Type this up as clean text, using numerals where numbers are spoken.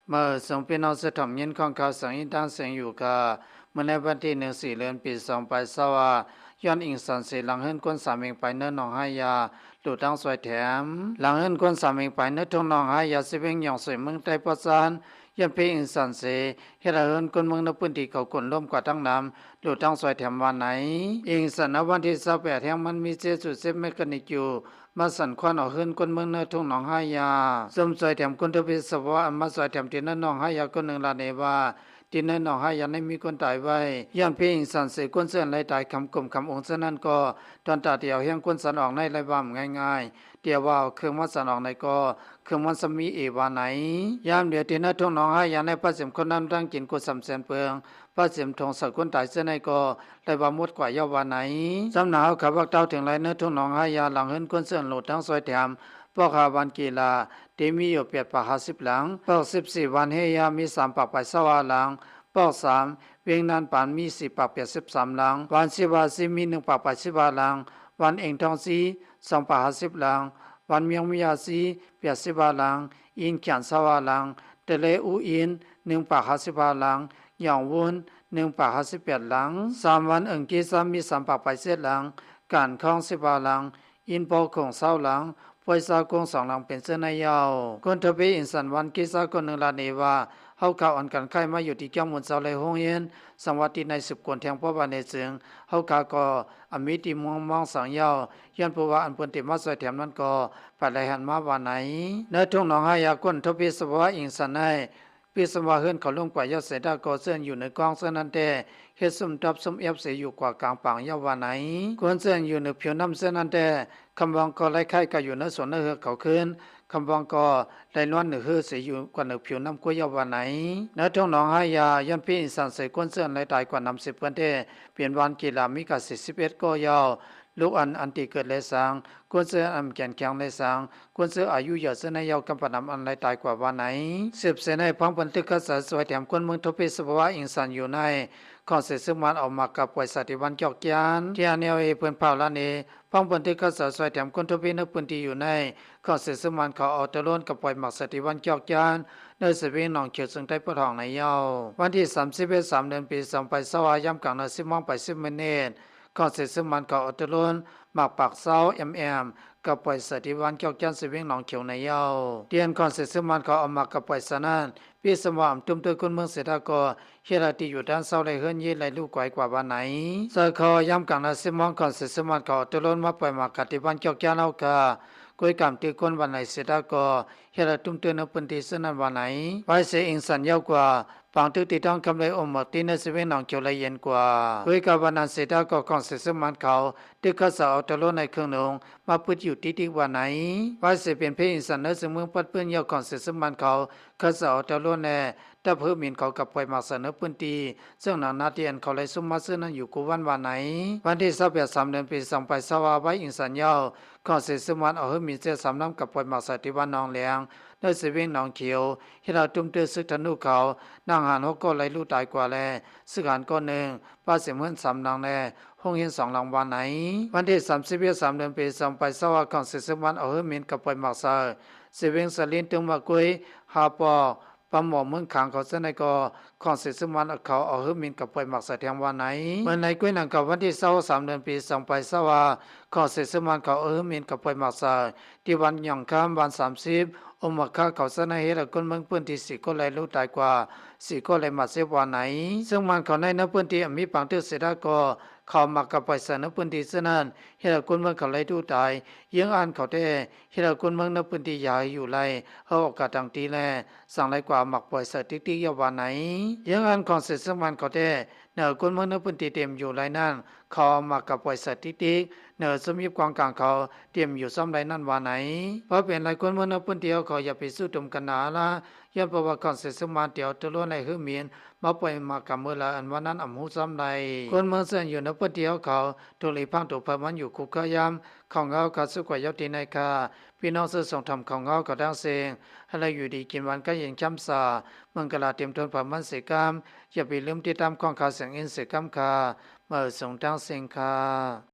เมื่อทรงพี่น้องสถมยินของเขาสังอินตั้งเสียงอยู่ค่ะเมื่อในวันที่1 4 เดือนปี2020ย้อนอิงสันสีหลังเฮิรนก้นสามิงไปเนื้อหนองให้ยาหลุดตั้งสวยแถมหลังเฮิรนก้นสามิงไปเนื้อทงหนองให้ยาสิเวงหยองสวยเมืองใต้ปอซานยันเพอิงสันเสเฮระเฮิรนก้นเมืองนพื้นที่เขากลร่วมกว่าตั้งน้ำหลุดตั้งสวยแถมวันไหนอิงสันนวันที่28แห่งมันมีเจสุเซเมกานิกอยู่มาสันควันออกเฮิรนก้นเมืองเนื้อทงหนองให้ยาสมสวยแถมคนทวีสวะมาสวยแถมที่เนื้อหนองให้ยาคนหนึ่งลาเนว่าที่นั่นหนองให้ยังไม่มีคนตายไว้ย่านเพียงสันเสกคนเสื่อนไรตายคำกลมคำองค์เสนั้นก็ตอนตาเดียวเฮียงคนสันออกในไรบ้ามง่ายๆเดียวว่าเครื่องวัดสันออกในก็เครื่องวัดสมีเอวาไหนยามเดียวที่นั่นทุ่งหนองให้ยังในพระเสมคนนั้นตั้งกินกุศลแสนเปืองพระเสมทองสักคนตายเสในก็ไรบ้ามดกว่าเยาวาไหนสำหนาวขับวักเต้าถึงไรเนื้อทุ่งหนองให้ยาหลังเฮิรนคนเสื่อนหลุดทั้งซอยแถมพวกขาวันกีฬาเตมีอยู่850หลังพวก14วันเฮียมี3ปากไปสวาหลังปอก3เวียงนานปานมี4ปาก83หลังวันสิบาซีมี1ปาก85หลังวันเองทองซี2ปาก50หลังวันเมียงมิยาซี85หลังอินแขนสวาหลังเตเลอูอิน1ปาก55หลังหยองวุน1ปาก58หลัง3วันเอิงกีซามี3ปาก87หลังการคอง15หลังอินปอของ20หลังปวยซากง2หลังเป็นเสื้อในยาวคนทบีอินสันวันกีซาคน1ลาเนว่าเฮาข่าวอันกันไข้มาอยู่ที่แก้มมุนเซาเลยโรงเรียนสังวัติใน10คนแทงพ่อบานในจึงเฮาข่าวก็อมิติมองสังยาวย้อนผู้ว่าอันเพิ่นติมาซอยแถมนั้นก็ไปไหลหันมาว่าไหนในทุ่งหนองหายาก้นทบีสวะอิงสันให้ปีสวะเฮิรนเขาลงกว่ายอดเสดาก็เสื้ออยู่ในกองเสื้อนั้นแต่เฮ็ดซุ่มตับซุ่มเอฟเสอยู่กว่ากลางปางยาวว่าไหนคนเสื้ออยู่ในผิวน้ำเสื้อนั้นแต่คำวังก็ไล่ไข่ก็อยู่ในสวนในเฮือกเขาขึ้นคำวังก็ได้ล้วนหนึ่งเฮือเสียอยู่กว่าหนึ่งผิวน้ำกุ้ยยาววันไหนณท้องหนองหายาย้อนพี่อินสันเสกวนเสื่อนไรตายกว่านำ10เพื่อนเท่เปลี่ยนวันกีฬามิกา41ก็ยาวลูกอันติเกิดและสร้างกวนเสื่ออันแก่นแข็งและสร้างกวนเสื่ออายุเยอะเสื่อในยาวกำปนำอันไรตายกว่าวันไหนสืบเสในพังบันทึกข้าสารสวยแถมคนเมืองทพิสภาวะอินสันอยู่ในขอเสซึ่งมันออกมากับป่วยสัติวันจอกยานที่อันเนวเพื่อนเผาละเนพังบันทึกข้าสารสวยแถมคนทพินพื้นที่อยู่ในขอเสซึ่งมันเขาเอาตะล้นกับป่วยหมักสัติวันจอกยานในสวีหนองเขียวซึ่งได้ปะทองในเยาวันที่31 3 เดือนปี2020ย่ำกลางนาซิมองไป10 เมตรขอเสซึ่งมันเขาเอาตะล้นหมักปากเศร้ากับป่วยสัติวันจอกยานสวีหนองเขียวในเยาเตียนขอเสซึ่งมันเขาเอามากับป่วยสนั่นพี่สมามตุ้มตัวคนเมืองเสดากอเฮราติอยู่ด้านเศร้าไรเฮิรนยี่ไรลูกไกวกว่าบ้านไหนเซอคอย่ำกลางนาซิมองก่อนเสสมันเขาตะล้นมาปล่อยมากัติบันจอกยานเอากากุยกำตีคนวันไหนเสดากอเฮราตุ้มตัวนพื้นที่สนั่นวันไหนไว้เสอิงสันยาวกว่าปางตึกตีต้องกำไรอมหมดที่ในสวีหนองเขียวไรเย็นกว่ากุยกับวันนั้นเสดากอของเสสมันเขาตึกข้าสาวตะล้นในเครื่องนงมาพูดอยู่ที่วันไหนไว้เสเป็นเพอิงสันเนื้อสมือปัดเปื้อนยาวของเสสมันเขาข้าสาวตะล้นแน่ถ้าเพิ่มมินเขากับปล่อยมาเสนอพื้นที่ซึ่งหนังนาเตียนเขาเลยซุ่มมาซื้อนั้นอยู่กูวันไหนวันที่3 เดือนปี2020ไว้อิงสัญญาขอเสสมันเอาเพิ่มมินเจสำน้ำกับปล่อยมาสติวันนองแหลงในสวิงนองเขียวที่เราตุ้มเตือซึกธนูเขานางหาน6ก็ไหลลู่ตายกว่าแลซึกหานก็1ป้าเสียมเฮิรน3นางแลห้องเห็น2หลังวันไหนวันที่31 3 เดือนปี2020ของเสสมันเอาเพิ่มมินกับปล่อยมาเสวิงสลินตึงมากุยฮาปอปมหมอเมืองขังเขาเสนก็ของเสซึ่งมันเขาเอาหื้อมินกับปล่อยหมักใส่แทงวันไหนเมื่อในกุ้ยหนังกับวันที่23 เดือนปี2020ของเสซึ่งมันเขาเอาหื้อมินกับปล่อยหมักใส่ที่วันหย่องค่ำวัน30อมมาค่าเขาเสนให้ละคนเมืองพื้นที่4ก็เลยรู้ตายกว่า4ก็เลยมาเสพวันไหนซึ่งมันเขาในนพื้นที่มีปังตึกเสดก็เขามักกับปล่อยสนพื้นที่เสนั้นเฮละคนเมืองเขาเลยดูตายยังอ่านเขาได้เฮละคนเมืองนพื้นที่ใหญ่อยู่ไรเฮาโอกาสต่างตีแลสั่งไรกว่าหมักปล่อยสติติยาวาไหนยังอันของเสร็จสมันเขาได้เนอคนเมืองนพื้นที่เต็มอยู่ไรนั่นเขามากับปล่อยสติติเนอสมีกวางกลางเขาเต็มอยู่ซ่อมไรนั่นว่าไหนเพราะเป็นไรคนเมืองนพื้นที่เขาอย่าไปสู้ตุ่มกันหนาละยันเพราะว่าของเสร็จสมันเดียวตะล้วนในหื้อเมียนมาปล่อยมากับเมื่อละอันวันนั้นอ่ำหูซ้ำไรคนเมืองเส้นอยู่นพื้นที่เขาตุลีพังตุพมันอยู่คุกขยามของเขาขาสุกว่ายาวตีในคาพี่น้องสื่อส่งทำของเขาก็ดังเสียงอะไรอยู่ดีกินวันก็ยังช้ำซาเมืองกลาเตรียมทนผ่ามันเสกามอย่าไปลืมติดตามของข่าวเสียงอินเสกามคาเมื่อส่งดังเสียงคา